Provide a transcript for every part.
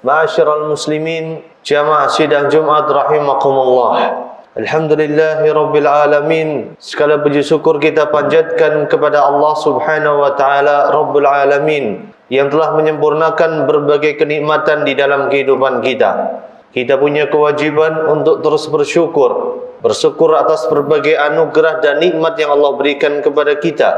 Ma'asyiral muslimin, jamaah sidang Jumat rahimakumullah. Alhamdulillahi rabbil alamin. Segala puji syukur kita panjatkan kepada Allah Subhanahu wa taala Rabbul alamin yang telah menyempurnakan berbagai kenikmatan di dalam kehidupan kita. Kita punya kewajiban untuk terus bersyukur. Bersyukur atas berbagai anugerah dan nikmat yang Allah berikan kepada kita.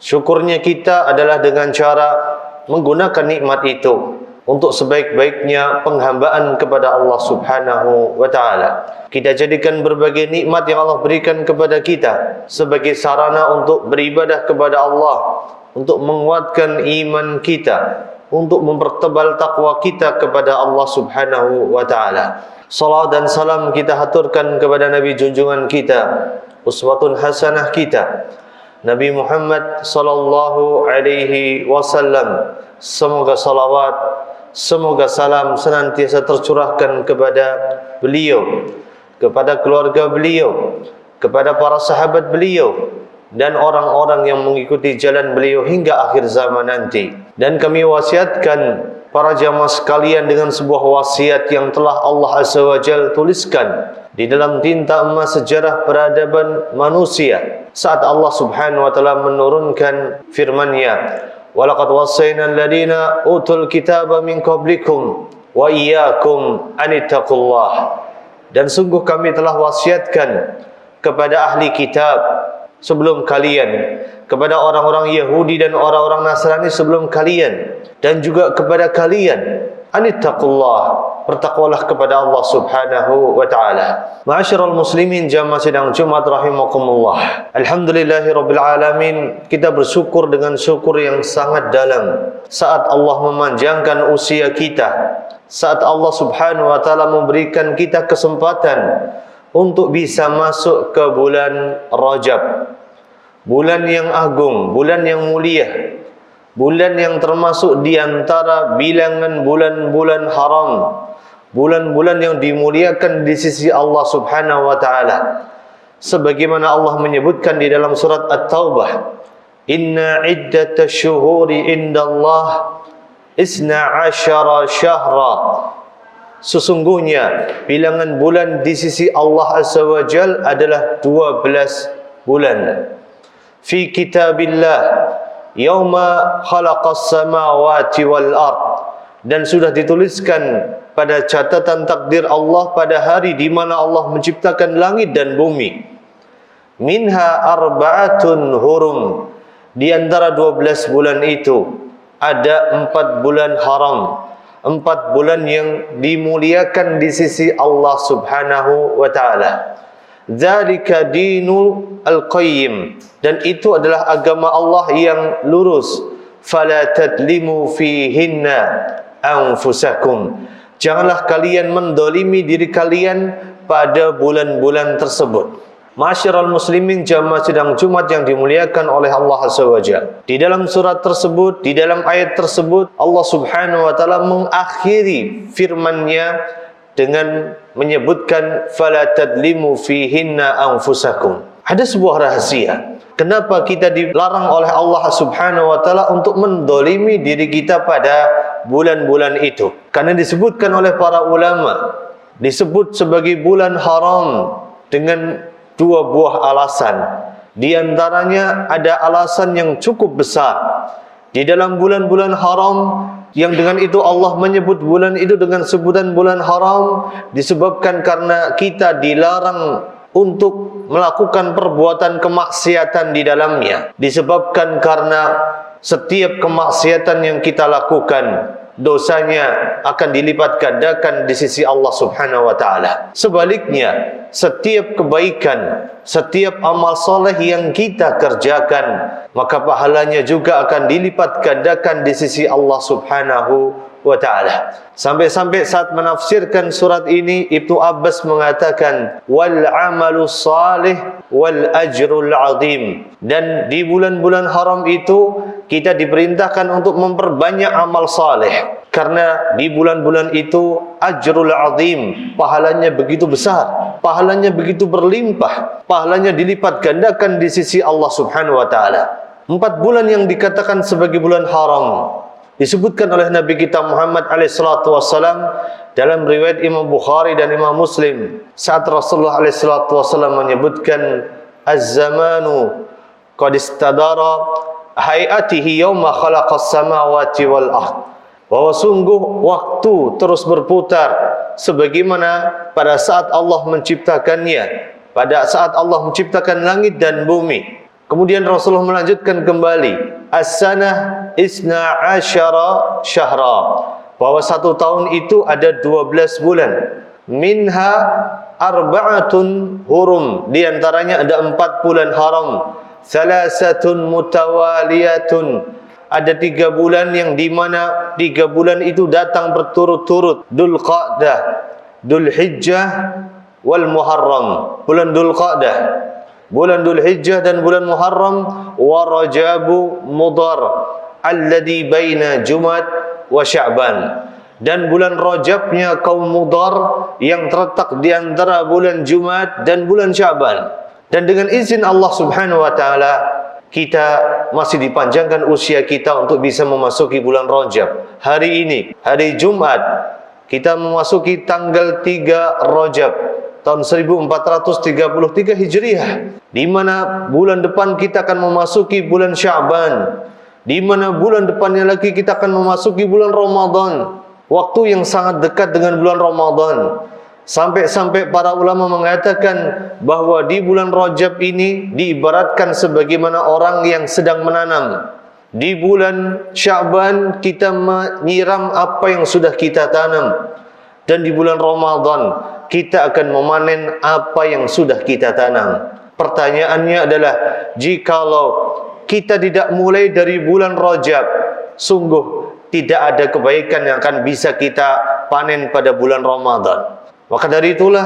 Syukurnya kita adalah dengan cara menggunakan nikmat itu untuk sebaik-baiknya penghambaan kepada Allah Subhanahu wa taala. Kita jadikan berbagai nikmat yang Allah berikan kepada kita sebagai sarana untuk beribadah kepada Allah, untuk menguatkan iman kita, untuk mempertebal takwa kita kepada Allah Subhanahu wa taala. Salat dan salam kita haturkan kepada Nabi junjungan kita, uswatun hasanah kita, Nabi Muhammad sallallahu alaihi wasallam. Semoga salawat, semoga salam senantiasa tercurahkan kepada beliau, kepada keluarga beliau, kepada para sahabat beliau, dan orang-orang yang mengikuti jalan beliau hingga akhir zaman nanti. Dan kami wasiatkan para jamaah sekalian dengan sebuah wasiat yang telah Allah Azza wa Jalla tuliskan di dalam tinta emas sejarah peradaban manusia saat Allah Subhanahu wa taala menurunkan firman-Nya, walaqad wassayna alladziina utul kitaba min qablikum wa iyyakum anittaqullah. Dan sungguh kami telah wasiatkan kepada ahli kitab sebelum kalian, kepada orang-orang Yahudi dan orang-orang Nasrani sebelum kalian, dan juga kepada kalian, anittaqullah, bertakwalah kepada Allah Subhanahu wa taala. Ma'asyiral muslimin, jamaah sidang Jumat rahimakumullah. Alhamdulillahirabbil alamin. Kita bersyukur dengan syukur yang sangat dalam saat Allah memanjangkan usia kita, saat Allah Subhanahu wa taala memberikan kita kesempatan untuk bisa masuk ke bulan Rajab, bulan yang agung, bulan yang mulia, bulan yang termasuk di antara bilangan bulan-bulan haram, bulan-bulan yang dimuliakan di sisi Allah Subhanahu wa taala. Sebagaimana Allah menyebutkan di dalam surat At-Taubah, inna iddatash syuhuri indallah isna asyara syahra. Sesungguhnya bilangan bulan di sisi Allah Azza wa Jal adalah 12 bulan. Fi kitabillah yauma khalaqas samawati wal ard. Dan sudah dituliskan pada catatan takdir Allah pada hari di mana Allah menciptakan langit dan bumi. Minha arba'atun hurum. Di antara 12 bulan itu ada 4 bulan haram, 4 bulan yang dimuliakan di sisi Allah Subhanahu wa taala. Dzalika dinul al-qayyim, dan itu adalah agama Allah yang lurus. Fala tadlimu fihinna anfusakum. Janganlah kalian mendolimi diri kalian pada bulan-bulan tersebut. Ma'asyiral muslimin, jamaah sidang Jumat yang dimuliakan oleh Allah Azza wa Jalla. Di dalam surat tersebut, di dalam ayat tersebut, Allah Subhanahu wa taala mengakhiri firman-Nya dengan menyebutkan fala tadlimu fihinna anfusakum. Ada sebuah rahasia. Kenapa kita dilarang oleh Allah Subhanahu wa taala untuk mendolimi diri kita pada bulan-bulan itu? Karena disebutkan oleh para ulama, disebut sebagai bulan haram dengan 2 buah alasan. Di antaranya ada alasan yang cukup besar. Di dalam bulan-bulan haram, yang dengan itu Allah menyebut bulan itu dengan sebutan bulan haram, disebabkan karena kita dilarang untuk melakukan perbuatan kemaksiatan di dalamnya. Disebabkan karena setiap kemaksiatan yang kita lakukan, dosanya akan dilipat gandakan di sisi Allah Subhanahu wa taala. Sebaliknya, setiap kebaikan, setiap amal soleh yang kita kerjakan, maka pahalanya juga akan dilipat gandakan di sisi Allah Subhanahu wa ta'ala. Sampai-sampai saat menafsirkan surat ini, Ibnu Abbas mengatakan wal amalu salih wal ajrul azim. Dan di bulan-bulan haram itu kita diperintahkan untuk memperbanyak amal saleh, karena di bulan-bulan itu ajrul azim, pahalanya begitu besar, pahalanya begitu berlimpah, pahalanya dilipat gandakan di sisi Allah Subhanahu wa taala. 4 bulan yang dikatakan sebagai bulan haram, Disebutkan oleh Nabi kita Muhammad SAW dalam riwayat Imam Bukhari dan Imam Muslim, saat Rasulullah SAW menyebutkan az-zamanu qad istadara hayatihi yawma khalaqas samawati wal ard, bahwa sungguh waktu terus berputar sebagaimana pada saat Allah menciptakannya, pada saat Allah menciptakan langit dan bumi. Kemudian Rasulullah melanjutkan kembali, as-sanah isna asyara syahra, bahwa 1 tahun itu ada 12 bulan. Minha arba'atun hurum, di antaranya ada 4 bulan haram. Thalathatun mutawaliyatun, ada 3 bulan yang dimana 3 bulan itu datang berturut-turut. Dzul Qa'dah, Dzul Hijjah, wal Muharram. Bulan Dzul Qa'dah, bulan Dzul Hijjah dan bulan Muharram, wa Rajabu Mudhar alladhi baina Jumad wa Sya'ban, dan bulan Rajabnya kaum Mudhar yang terletak di antara bulan Jumad dan bulan Sya'ban. Dan dengan izin Allah Subhanahu wa taala, kita masih dipanjangkan usia kita untuk bisa memasuki bulan Rajab. Hari ini, hari Jumat, kita memasuki tanggal 3 Rajab tahun 1433 Hijriah, di mana bulan depan kita akan memasuki bulan Sya'ban, di mana bulan depannya lagi kita akan memasuki bulan Ramadan. Waktu yang sangat dekat dengan bulan Ramadan. Sampai-sampai para ulama mengatakan bahwa di bulan Rajab ini diibaratkan sebagaimana orang yang sedang menanam. Di bulan Sya'ban kita menyiram apa yang sudah kita tanam, dan di bulan Ramadan kita akan memanen apa yang sudah kita tanam. Pertanyaannya adalah, jikalau kita tidak mulai dari bulan Rajab, sungguh tidak ada kebaikan yang akan bisa kita panen pada bulan Ramadan. Maka dari itulah,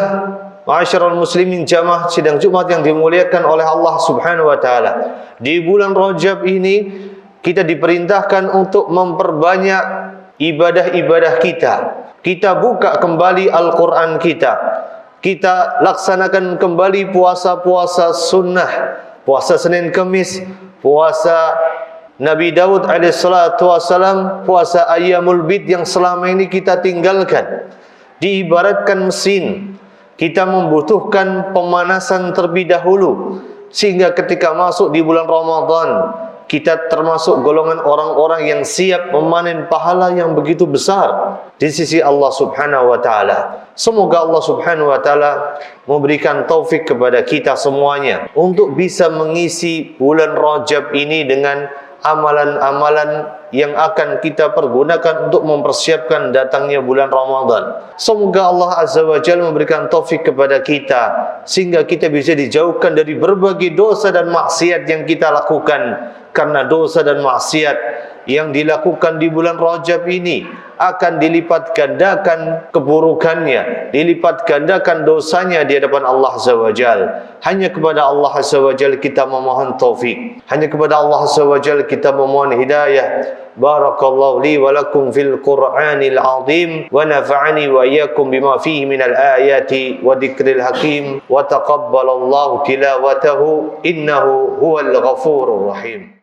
ma'asyiral muslimin jamaah sidang Jumat yang dimuliakan oleh Allah Subhanahu wa taala, di bulan Rajab ini kita diperintahkan untuk memperbanyak ibadah-ibadah kita. Kita buka kembali Al-Quran kita. Kita laksanakan kembali puasa-puasa sunnah, puasa Senin Kamis, puasa Nabi Daud alaihissalam, puasa Ayyamul Bid yang selama ini kita tinggalkan. Diibaratkan mesin, kita membutuhkan pemanasan terlebih dahulu, sehingga ketika masuk di bulan Ramadan, kita termasuk golongan orang-orang yang siap memanen pahala yang begitu besar di sisi Allah Subhanahu wa taala. Semoga Allah Subhanahu wa taala memberikan taufik kepada kita semuanya untuk bisa mengisi bulan Rajab ini dengan amalan-amalan yang akan kita pergunakan untuk mempersiapkan datangnya bulan Ramadan. Semoga Allah Azza wa Jalla memberikan taufik kepada kita sehingga kita bisa dijauhkan dari berbagai dosa dan maksiat yang kita lakukan. Karena dosa dan maksiat yang dilakukan di bulan Rajab ini akan dilipat gandakan keburukannya, dilipat gandakan dosanya di hadapan Allah Azza wa Jalla. Hanya kepada Allah Azza wa Jalla kita memohon taufik, hanya kepada Allah Azza wa Jalla kita memohon hidayah. Barakallahu li wa lakum fil Qur'anil azim, wa nafa'ani wa iyyakum bima fihi minal ayati wa dzikril hakim, wa taqabbalallahu tilawatahu innahu huwal ghafurur rahim.